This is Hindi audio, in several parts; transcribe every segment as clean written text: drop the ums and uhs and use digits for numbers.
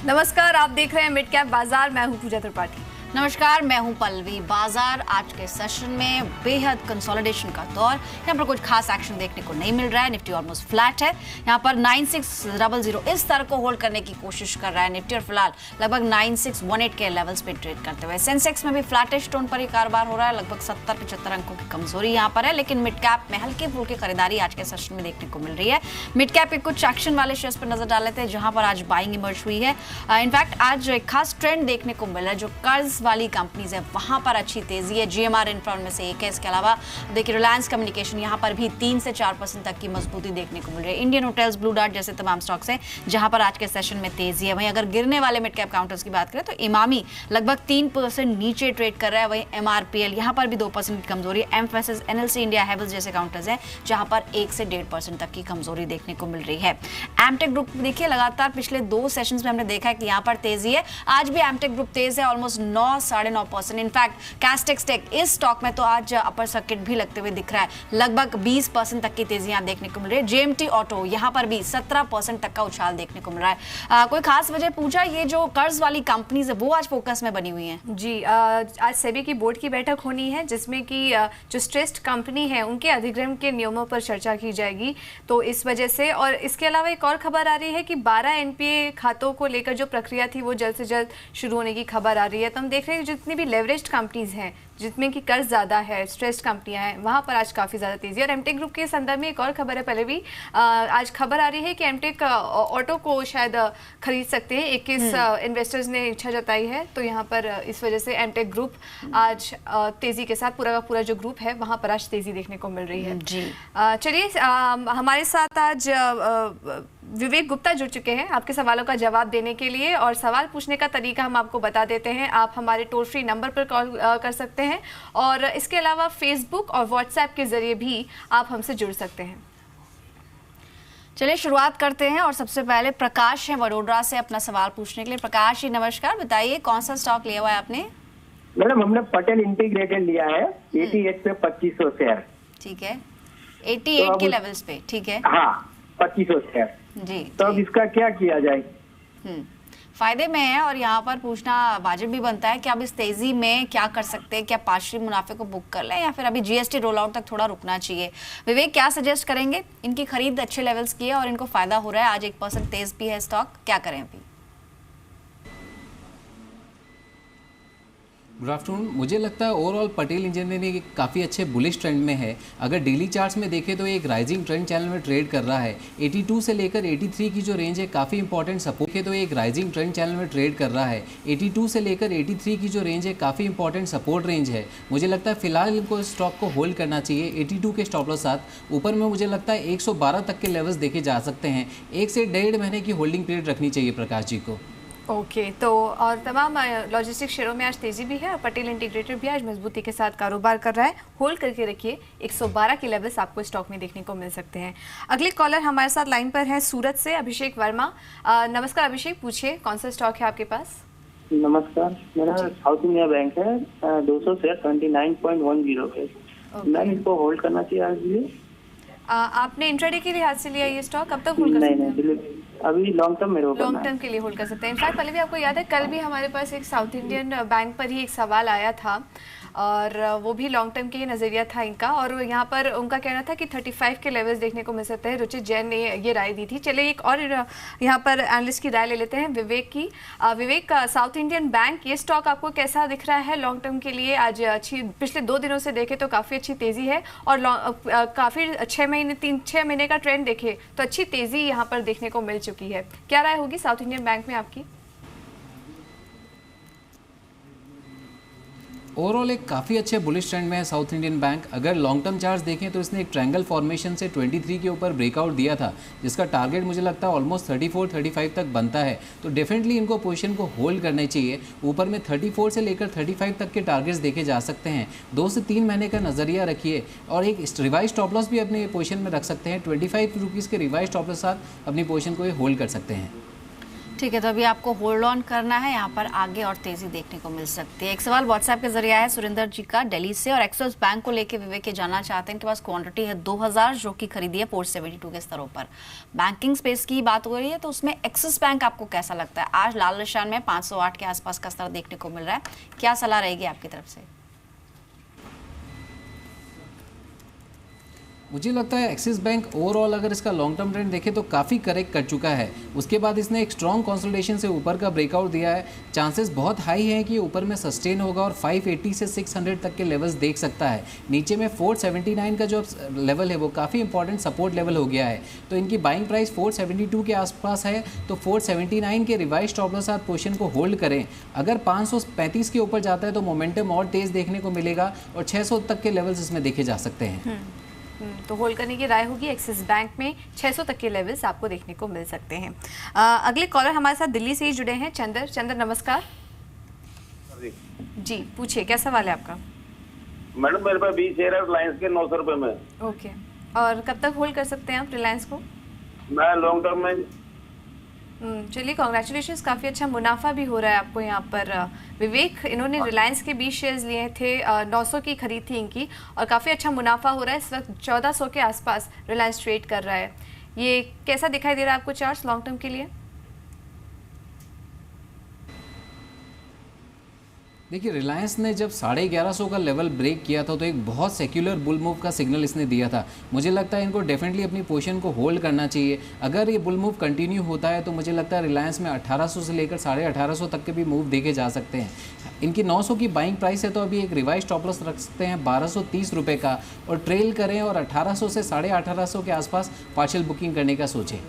नमस्कार, आप देख रहे हैं मिड कैप बाजार। मैं हूं पूजा त्रिपाठी। नमस्कार, मैं हूं पल्लवी। बाजार आज के सेशन में बेहद कंसोलिडेशन का दौर। यहाँ पर कुछ खास एक्शन देखने को नहीं मिल रहा है। निफ्टी ऑलमोस्ट फ्लैट है। यहाँ पर 9600 इस स्तर को होल्ड करने की कोशिश कर रहा है निफ्टी और फिलहाल लगभग 9618 के लेवल्स पे ट्रेड करते हुए। सेंसेक्स में भी फ्लैटिश टोन पर ही कारोबार हो रहा है। लगभग 70-75 अंकों की कमजोरी यहाँ पर है, लेकिन मिड कैप में हल्की फुल्की खरीदारी आज के सेशन में देखने को मिल रही है। मिड कैप के कुछ एक्शन वाले शेयर्स पर नजर डाल लेते हैं जहां पर आज बाइंग इमर्ज हुई है। इनफैक्ट आज एक खास ट्रेंड देखने को मिला है। जो कर्ज वाली कंपनीज है वहां पर अच्छी तेजी है। जीएमआर इंफ्रा में से एक है। इसके अलावा देखिए रिलायंस कम्युनिकेशन, यहां पर भी 3 से 4% तक की मजबूती देखने को मिल रही है। इंडियन होटल्स, ब्लू डार्ट जैसे तमाम स्टॉक्स हैं जहां पर आज के सेशन में तेजी है। वहीं अगर गिरने वाले मिड कैप काउंटर्स की बात करें तो इमामी लगभग 3% नीचे ट्रेड कर रहा है। वहीं एमआरपीएल यहां पर भी 2% की कमजोरी। एमफेसिस, एनएलसी इंडिया, हैवेल्स जैसे काउंटर्स हैं जहां पर 1 से 1.5% तक की कमजोरी देखने को मिल रही है। एमटेक ग्रुप देखिए लगातार पिछले 2 सेशंस में हमने देखा है कि यहां पर तेजी है। आज भी एमटेक ग्रुप तेज है, ऑलमोस्ट 9-9.5%। इनफैक्ट कैस्टेक्स टेक इस स्टॉक में तो आज अपर सर्किट भी लगते हुए दिख रहा है। लगभग 20% तक की तेजी यहां देखने को मिल रही है। जेएमटी ऑटो यहां पर भी 17% तक का उछाल देखने को मिल रहा है। कोई खास वजह पूछा, ये जो कर्ज वाली कंपनीज है वो आज फोकस में बनी हुई हैं? जी, आज सेबी की बोर्ड की बैठक होनी है जिसमें कि जो स्ट्रेस्ड कंपनी है उनके अधिग्रहण के नियमों पर चर्चा की जाएगी। तो इस वजह से, और इसके अलावा एक और खबर आ रही है कि 12 एनपीए खातों को लेकर जो प्रक्रिया थी वो जल्द से जल्द शुरू होने की खबर आ रही है। तो हम देख रहे हैं जितनी भी लेवरेज्ड कंपनीज हैं, जिसमें कि कर्ज ज़्यादा है, स्ट्रेस्ड कंपनियां हैं, वहां पर आज काफ़ी ज़्यादा तेजी है। और एमटेक ग्रुप के संदर्भ में एक और खबर है पहले भी, आज खबर आ रही है कि एमटेक ऑटो को शायद खरीद सकते हैं। 21 इन्वेस्टर्स ने इच्छा जताई है। तो यहाँ पर इस वजह से एमटेक ग्रुप आज तेजी के साथ, पूरा का पूरा जो ग्रुप है वहाँ पर आज तेजी देखने को मिल रही है। जी चलिए, हमारे साथ आज विवेक गुप्ता जुड़ चुके हैं आपके सवालों का जवाब देने के लिए। और सवाल पूछने का तरीका हम आपको बता देते हैं। आप हमारे टोल फ्री नंबर पर कॉल कर सकते हैं और इसके अलावा फेसबुक और व्हाट्सएप के जरिए भी आप हमसे जुड़ सकते हैं। चलिए शुरुआत करते हैं और सबसे पहले प्रकाश है वडोदरा से अपना सवाल पूछने के लिए। प्रकाश जी नमस्कार, बताइए कौन सा स्टॉक लिया हुआ है आपने? मैडम हमने पटेल इंटीग्रेटेड लिया है 88 पे 2500 शेयर। ठीक है, 88 के लेवल्स पे। ठीक है, हाँ 2500 शेयर जी। तो अब इसका क्या किया जाए? फायदे में है और यहाँ पर पूछना वाजिब भी बनता है कि अब इस तेजी में क्या कर सकते हैं। क्या पार्शियल मुनाफे को बुक कर लें या फिर अभी जीएसटी रोल आउट तक थोड़ा रुकना चाहिए? विवेक क्या सजेस्ट करेंगे? इनकी खरीद अच्छे लेवल्स की है और इनको फायदा हो रहा है। आज 1% तेज भी है स्टॉक, क्या करें अभी? Good afternoon. मुझे लगता है ओवरऑल पटेल इंजीनियरिंग काफ़ी अच्छे बुलिश ट्रेंड में है। अगर डेली चार्ट्स में देखें तो एक राइजिंग ट्रेंड चैनल में ट्रेड कर रहा है। 82 से लेकर 83 की जो रेंज है काफ़ी इंपॉर्टेंट सपोर्ट है। तो एक राइजिंग ट्रेंड चैनल में ट्रेड कर रहा है। 82 से लेकर 83 की जो रेंज है काफ़ी इंपॉर्टेंट सपोर्ट रेंज है। मुझे लगता है फिलहाल इनको स्टॉक को होल्ड करना चाहिए 82 के स्टॉप लॉस साथ। ऊपर में मुझे लगता है 112 तक के लेवल्स देखे जा सकते हैं। 1 से 1.5 महीने की होल्डिंग पीरियड रखनी चाहिए प्रकाश जी को। ओके, तो और तमाम लॉजिस्टिक शेयरों में आज तेजी भी है और पटेल इंटीग्रेटेड भी आज मजबूती के साथ कारोबार कर रहा है। होल्ड करके रखिए, 112 के लेवल्स आपको स्टॉक में देखने को मिल सकते हैं। अगले कॉलर हमारे साथ लाइन पर हैं सूरत से अभिषेक वर्मा। नमस्कार अभिषेक, पूछिए कौन सा स्टॉक है आपके पास? नमस्कार, मेरा साउथ इंडिया बैंक है 200 शेयर 29.10 पे। मैंने इसको होल्ड करना चाहिए आज लिए? आपने इंट्राडे के लिहाज से लिया ये स्टॉक, कब तक होल्ड कर सकते हैं? नहीं, अभी लॉन्ग टर्म में लॉन्ग टर्म के लिए होल्ड कर सकते हैं। इनफैक्ट पहले भी आपको याद है कल भी हमारे पास एक साउथ इंडियन बैंक पर ही एक सवाल आया था और वो भी लॉन्ग टर्म के ही नज़रिया था इनका। और यहाँ पर उनका कहना था कि 35 के लेवल्स देखने को मिल सकते हैं। रुचित जैन ने ये राय दी थी। चलिए एक और यहाँ पर एनालिस्ट की राय ले लेते हैं विवेक की। विवेक, साउथ इंडियन बैंक ये स्टॉक आपको कैसा दिख रहा है लॉन्ग टर्म के लिए? आज अच्छी, पिछले 2 दिनों से देखें तो काफ़ी अच्छी तेज़ी है और काफ़ी 3-6 महीने का ट्रेंड देखें तो अच्छी तेज़ी यहाँ पर देखने को मिल चुकी है। क्या राय होगी साउथ इंडियन बैंक में आपकी? ओवरऑल एक काफ़ी अच्छे बुलिश ट्रेंड में है साउथ इंडियन बैंक। अगर लॉन्ग टर्म चार्ट्स देखें तो इसने एक ट्रायंगल फॉर्मेशन से 23 के ऊपर ब्रेकआउट दिया था, जिसका टारगेट मुझे लगता है ऑलमोस्ट 34-35 तक बनता है। तो डेफिनेटली इनको पोजीशन को होल्ड करना चाहिए। ऊपर में 34 से लेकर 35 तक के टारगेट्स देखे जा सकते हैं। 2 से 3 महीने का नज़रिया रखिए और एक रिवाइज स्टॉप लॉस भी अपने पोजीशन में रख सकते हैं। 25 रुपीज़ के रिवाइज स्टॉप लॉस साथ अपनी पोजीशन को होल्ड कर सकते हैं। ठीक है, तो अभी आपको होल्ड ऑन करना है, यहाँ पर आगे और तेजी देखने को मिल सकती है। एक सवाल व्हाट्सएप के जरिए आया है सुरेंद्र जी का दिल्ली से, और एक्सिस बैंक को लेके विवेक ये जानना चाहते हैं। इनके पास क्वांटिटी है 2000 जो कि खरीदी है 472 के स्तरों पर। बैंकिंग स्पेस की बात हो रही है तो उसमें एक्सिस बैंक आपको कैसा लगता है? आज लाल निशान में 508 के आसपास का स्तर देखने को मिल रहा है, क्या सलाह रहेगी आपकी तरफ से? मुझे लगता है एक्सिस बैंक ओवरऑल अगर इसका लॉन्ग टर्म ट्रेंड देखें तो काफ़ी करेक्ट कर चुका है। उसके बाद इसने एक स्ट्रॉन्ग कंसोलिडेशन से ऊपर का ब्रेकआउट दिया है। चांसेस बहुत हाई हैं कि ऊपर में सस्टेन होगा और 580 से 600 तक के लेवल्स देख सकता है। नीचे में 479 का जो लेवल है वो काफ़ी इंपॉर्टेंट सपोर्ट लेवल हो गया है। तो इनकी बाइंग प्राइस 472 के आसपास है, तो 479 के रिवाइज स्टॉप लॉस साथ पोजीशन को होल्ड करें। अगर 535 के ऊपर जाता है तो मोमेंटम और तेज़ देखने को मिलेगा और 600 तक के लेवल्स इसमें देखे जा सकते हैं। तो होल्ड करने की राय होगी। एक्सिस बैंक में 600 तक के लेवल्स आपको देखने को मिल सकते हैं। अगले कॉलर हमारे साथ दिल्ली से ही जुड़े हैं, चंद्र नमस्कार जी, पूछिए क्या सवाल है आपका? मैडम मेरे पास 20 शेयर है रिलायंस के 900 रुपए में। ओके, और कब तक होल्ड कर सकते हैं आप रिलायंस को? मैं लॉन्ग टर्म में। चलिए, कॉन्ग्रेचुलेशंस, काफ़ी अच्छा मुनाफा भी हो रहा है आपको यहाँ पर। विवेक, इन्होंने रिलायंस के 20 शेयर्स लिए थे, 900 की खरीद थी इनकी, और काफ़ी अच्छा मुनाफा हो रहा है। इस वक्त 1400 के आसपास रिलायंस ट्रेड कर रहा है। ये कैसा दिखाई दे रहा है आपको चार्ट्स लॉन्ग टर्म के लिए? देखिए, रिलायंस ने जब 1150 का लेवल ब्रेक किया था तो एक बहुत सेक्युलर बुल मूव का सिग्नल इसने दिया था। मुझे लगता है इनको डेफिनेटली अपनी पोजीशन को होल्ड करना चाहिए। अगर ये बुल मूव कंटिन्यू होता है तो मुझे लगता है रिलायंस में 1800 से लेकर 1850 तक के भी मूव देखे जा सकते हैं। इनकी 900 की बाइंग प्राइस है, तो अभी एक रिवाइज स्टॉप लॉस रख सकते हैं 1230 रुपये का, और ट्रेल करें और 1800 से 1850 के आसपास पार्शियल बुकिंग करने का सोचें।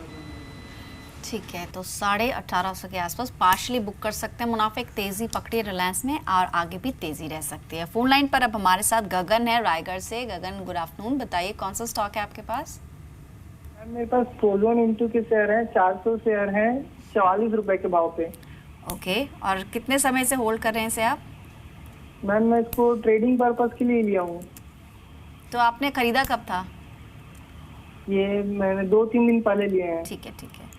ठीक है, तो 1850 के आसपास पार्शली बुक कर सकते हैं। मुनाफे एक तेजी पकड़ी है रिलायंस में और आगे भी तेजी रह सकती है। फोन लाइन पर अब हमारे साथ गगन है रायगढ़ से। गगन, गुड आफ्टरनून, बताइए कौन सा स्टॉक है आपके पास? मेरे पास प्रोजोन इंटू के शेयर है, 400 शेयर है, 44 रुपए के भाव पे। ओके, और कितने समय से होल्ड कर रहे हैं इसे आप? मैम मैं इसको ट्रेडिंग पर्पस के लिए लिया हूँ। तो आपने खरीदा कब था? ये मैंने 2-3 दिन पहले लिए हैं। ठीक है, ठीक है।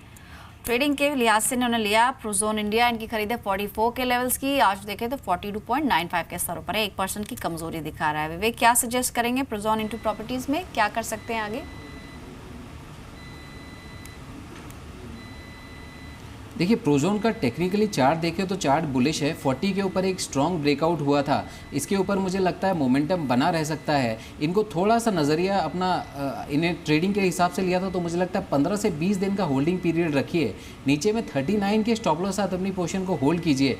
ट्रेडिंग के लिहाज से इन्होंने लिया। प्रोजोन इंडिया इनकी खरीदे 44 के लेवल्स की, आज देखें तो 42.95 के स्तरों पर है। 1% की कमजोरी दिखा रहा है। विवेक, क्या सजेस्ट करेंगे प्रोजोन इंटू प्रॉपर्टीज में, क्या कर सकते हैं आगे? देखिए, प्रोजोन का टेक्निकली चार्ट देखें तो चार्ट बुलिश है। 40 के ऊपर एक स्ट्रॉन्ग ब्रेकआउट हुआ था, इसके ऊपर मुझे लगता है मोमेंटम बना रह सकता है। इनको थोड़ा सा नज़रिया अपना इन्हें ट्रेडिंग के हिसाब से लिया था तो मुझे लगता है 15 से 20 दिन का होल्डिंग पीरियड रखिए। नीचे में 39 के स्टॉप लॉस साथ अपनी पोजीशन को होल्ड कीजिए।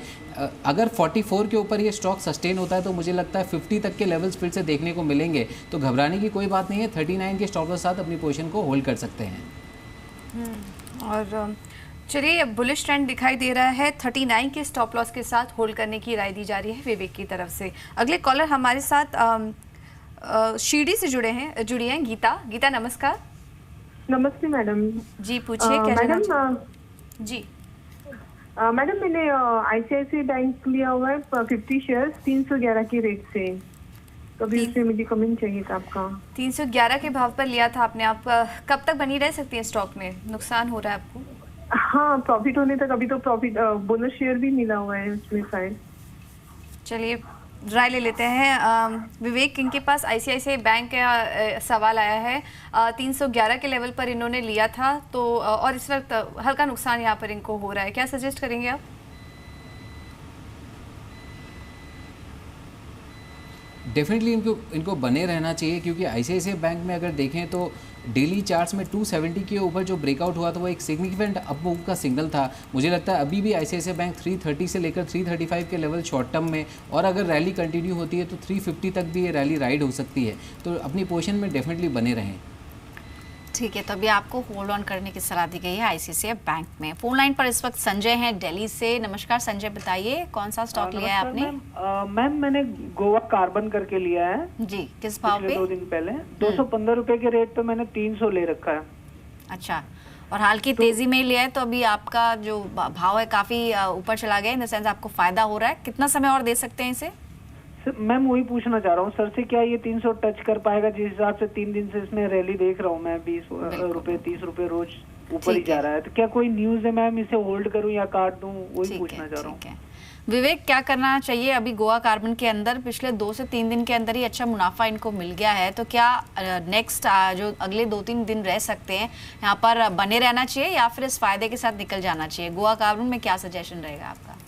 अगर 44 के ऊपर ये स्टॉक सस्टेन होता है तो मुझे लगता है 50 तक के लेवल्स फिर से देखने को मिलेंगे, तो घबराने की कोई बात नहीं है। 39 के स्टॉप लॉस साथ अपनी पोजीशन को होल्ड कर सकते हैं। और चलिए, बुलिश ट्रेंड दिखाई दे रहा है। 39 के स्टॉप लॉस के साथ होल्ड करने की राय दी जा रही है विवेक की तरफ से। अगले कॉलर हमारे साथ शिरडी से जुड़ी हैं गीता, नमस्कार। नमस्ते मैडम जी, पूछिए क्या मैडम। जी मैडम, मैंने ICICI बैंक लिया हुआ है 50 शेयर 311 के रेट से, तो अभी उससे मुझे कमिंग चाहिए था आपका। 311 के भाव पर लिया था आपने। आप कब तक बनी रह सकती है स्टॉक में? नुकसान हो रहा है आपको? हाँ, प्रॉफिट होने तक। अभी तो प्रॉफिट बोनस शेयर भी मिला हुआ है उसमें शायद। चलिए, राय ले लेते हैं। विवेक, इनके पास ICICI बैंक का सवाल आया है। 311 के लेवल पर इन्होंने लिया था, तो और इस वक्त हल्का नुकसान यहाँ पर इनको हो रहा है। क्या सजेस्ट करेंगे आप? डेफिनेटली इनको बने रहना चाहिए, क्योंकि ICICI बैंक में अगर देखें तो डेली चार्ट्स में 270 के ऊपर जो ब्रेकआउट हुआ था वो एक सिग्निफिकेंट अप मूव का सिग्नल था। मुझे लगता है अभी भी ICICI बैंक 330 से लेकर 335 के लेवल शॉर्ट टर्म में, और अगर रैली कंटिन्यू होती है तो 350 तक भी ये रैली राइड हो सकती है। तो अपनी पोजीशन में डेफिनेटली बने रहें। ठीक है, तो अभी आपको होल्ड ऑन करने की सलाह दी गई है ICICI बैंक में। फोन लाइन पर इस वक्त संजय हैं दिल्ली से। नमस्कार संजय, बताइए कौन सा स्टॉक लिया है आपने? मैम मैंने गोवा कार्बन करके लिया है जी, किस भाव पे? 2 दिन पहले 215 रुपए के रेट पे मैंने 300 ले रखा है। अच्छा, और हाल की तेजी में लिया है, तो अभी आपका जो भाव है काफी ऊपर चला गया, इन द सेंस आपको फायदा हो रहा है। कितना समय और दे सकते हैं इसे? मैम वही पूछना चाह रहा हूँ सर से, क्या ये 300 टच कर पाएगा? जिस हिसाब से 3 दिन से इसमें रैली देख रहा हूँ मैं, 20 रुपए 30 रुपए रोज ऊपर ही जा रहा है, तो क्या कोई न्यूज है मैम, इसे होल्ड करूं या काट दूं, वही ठीक पूछना है, चाह रहा हूँ। ठीक है। विवेक, क्या करना चाहिए? अभी गोवा कार्बन के अंदर पिछले 2 से 3 दिन के अंदर ही अच्छा मुनाफा इनको मिल गया है, तो क्या नेक्स्ट जो अगले 2-3 दिन रह सकते हैं यहाँ पर बने रहना चाहिए या फिर इस फायदे के साथ निकल जाना चाहिए? गोवा कार्बन में क्या सजेशन रहेगा आपका?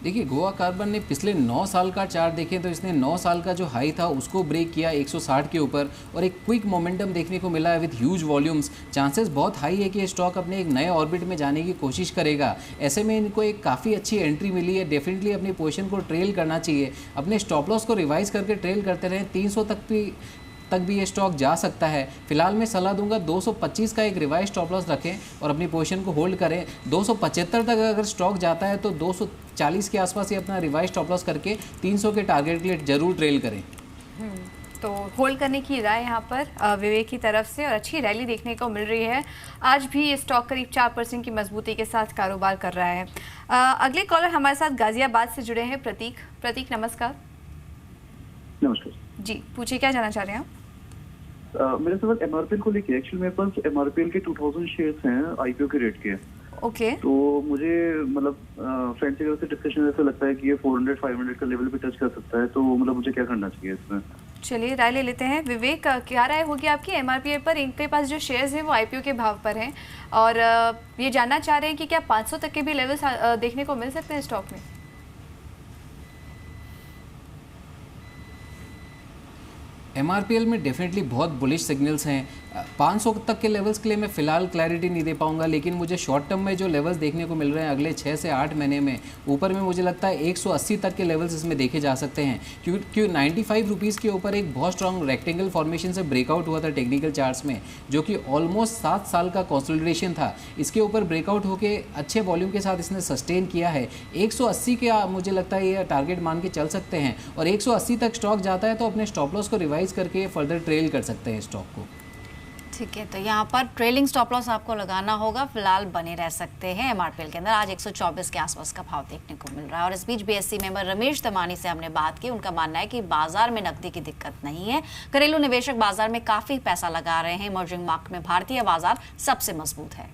देखिए, गोवा कार्बन ने पिछले 9 साल का चार्ट देखें तो इसने 9 साल का जो हाई था उसको ब्रेक किया 160 के ऊपर और एक क्विक मोमेंटम देखने को मिला है विद ह्यूज वॉल्यूम्स। चांसेस बहुत हाई है कि ये स्टॉक अपने एक नए ऑर्बिट में जाने की कोशिश करेगा। ऐसे में इनको एक काफ़ी अच्छी एंट्री मिली है। डेफिनेटली अपनी पोजीशन को ट्रेल करना चाहिए, अपने स्टॉप लॉस को रिवाइज करके ट्रेल करते रहें। 300 तक भी ये स्टॉक जा सकता है। फिलहाल मैं सलाह दूंगा 225 का एक रिवाइज स्टॉप लॉस रखें और अपनी पोजीशन को होल्ड करें। 275 तक अगर स्टॉक जाता है तो 240 के आसपास ही अपना रिवाइज स्टॉप लॉस करके 300 के टारगेट के लिए जरूर ट्रेल करें। तो होल्ड करने की राय यहाँ पर विवेक की तरफ से और अच्छी रैली देखने को मिल रही है। आज भी ये स्टॉक करीब 4% की मजबूती के साथ कारोबार कर रहा है। अगले कॉलर हमारे साथ गाजियाबाद से जुड़े हैं प्रतीक। प्रतीक नमस्कार। नमस्कार जी, पूछिए क्या जानना चाह रहे हैं आप? मेरे सवाल एमआरपीएल को लेके। एक्चुअली मेरे पास एमआरपीएल के 2000 शेयर्स हैं आईपीओ के रेट के। ओके। तो मुझे मतलब फ्रेंड्स की तरफ से डिस्कशन ऐसा लगता है कि ये 400-500 का लेवल भी टच कर सकता है, तो मतलब मुझे क्या करना चाहिए इसमें? चलिए राय ले लेते हैं। विवेक, क्या राय होगी आपकी एमआरपीएल पर? इनके पास जो शेयर्स हैं वो आईपीओ के भाव पर हैं और ये जानना चाह रहे हैं कि क्या 500 तक के भी लेवल्स देखने को मिल सकते हैं स्टॉक में? एमआरपीएल में डेफिनेटली बहुत बुलिश सिग्नल्स हैं। 500 तक के लेवल्स के लिए मैं फिलहाल क्लैरिटी नहीं दे पाऊंगा, लेकिन मुझे शॉर्ट टर्म में जो लेवल्स देखने को मिल रहे हैं अगले 6 से 8 महीने में, ऊपर में मुझे लगता है 180 तक के लेवल्स इसमें देखे जा सकते हैं। क्योंकि 95 रुपीज़ के ऊपर एक बहुत स्ट्रॉन्ग रेक्टेंगल फॉर्मेशन से ब्रेकआउट हुआ था टेक्निकल चार्ट्स में, जो कि ऑलमोस्ट 7 साल का कंसोलिडेशन था। इसके ऊपर ब्रेकआउट होकर अच्छे वॉल्यूम के साथ इसने सस्टेन किया है। 180 के मुझे लगता है ये टारगेट मान के चल सकते हैं और 180 तक स्टॉक जाता है तो अपने स्टॉप लॉस को रिवाइज करके फर्दर ट्रेल कर सकते हैं स्टॉक को। ठीक है, तो यहाँ पर ट्रेलिंग स्टॉप लॉस आपको लगाना होगा। फिलहाल बने रह सकते हैं एमआरपीएल के अंदर। आज 124 के आसपास का भाव देखने को मिल रहा है। और इस बीच बीएससी मेंबर रमेश दमानी से हमने बात की। उनका मानना है कि बाजार में नकदी की दिक्कत नहीं है। घरेलू निवेशक बाजार में काफी पैसा लगा रहे हैं। इमर्जिंग मार्केट में भारतीय बाजार सबसे मजबूत है।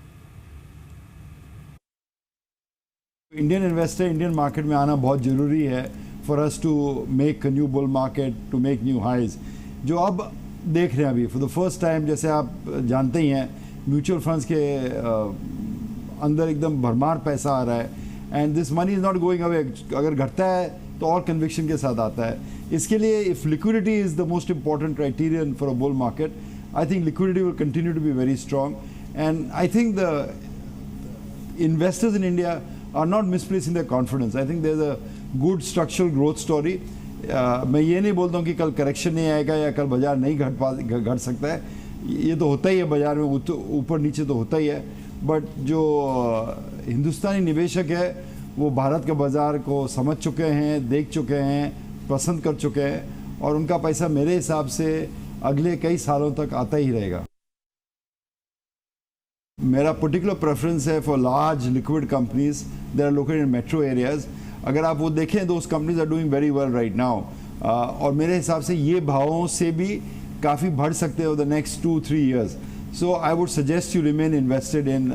इंडियन इन्वेस्टर इंडियन मार्केट में आना बहुत जरूरी है for us to make new bull market, to make new highs. जो अब देख रहे हैं अभी फॉर द फर्स्ट टाइम, जैसे आप जानते ही हैं म्यूचुअल फंड्स के अंदर एकदम भरमार पैसा आ रहा है and this money is not going away. अगर घटता है तो और कन्विक्शन के साथ आता है। इसके लिए if liquidity is the most important criterion for a bull market, I think liquidity will continue to be very strong and I think the investors in India are not misplacing their confidence. I think there's a good structural growth story. मैं ये नहीं बोलता हूँ कि कल करेक्शन नहीं आएगा या कल बाजार नहीं घट सकता है। ये तो होता ही है बाजार में, ऊपर नीचे तो होता ही है। बट जो हिंदुस्तानी निवेशक है वो भारत के बाजार को समझ चुके हैं, देख चुके हैं, पसंद कर चुके हैं और उनका पैसा मेरे हिसाब से अगले कई सालों तक आता ही रहेगा। मेरा पर्टिकुलर प्रेफरेंस है for large liquid companies that are located in metro areas. अगर आप वो देखें those companies are doing very well right now और मेरे हिसाब से ये भावों से भी काफ़ी बढ़ सकते हैं over the next 2-3 years. So I would suggest you remain invested in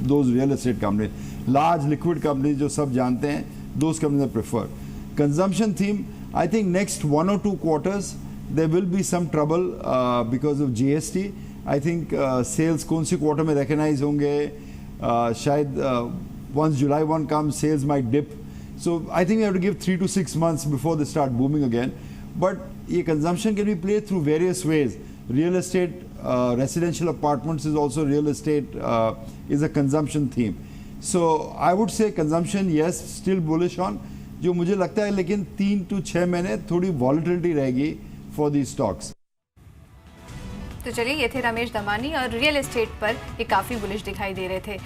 those real estate companies, large liquid companies जो सब जानते हैं, those companies I prefer. Consumption theme, I think next 1 or 2 quarters there will be some trouble because of GST. I think sales कौन सी क्वार्टर में रिकग्नाइज होंगे, शायद once July 1 comes, sales might dip. So I think we have to give 3 to 6 months before they start booming again. But ये consumption can be played through various ways. Real estate, residential apartments is also real estate, is a consumption theme. So I would say consumption, yes, still bullish on. जो मुझे लगता है लेकिन 3 to 6 महीने थोड़ी volatility रहेगी for these stocks. तो चलिए, ये थे रमेश दमानी और रियल एस्टेट पर ये काफ़ी बुलिश दिखाई दे रहे थे।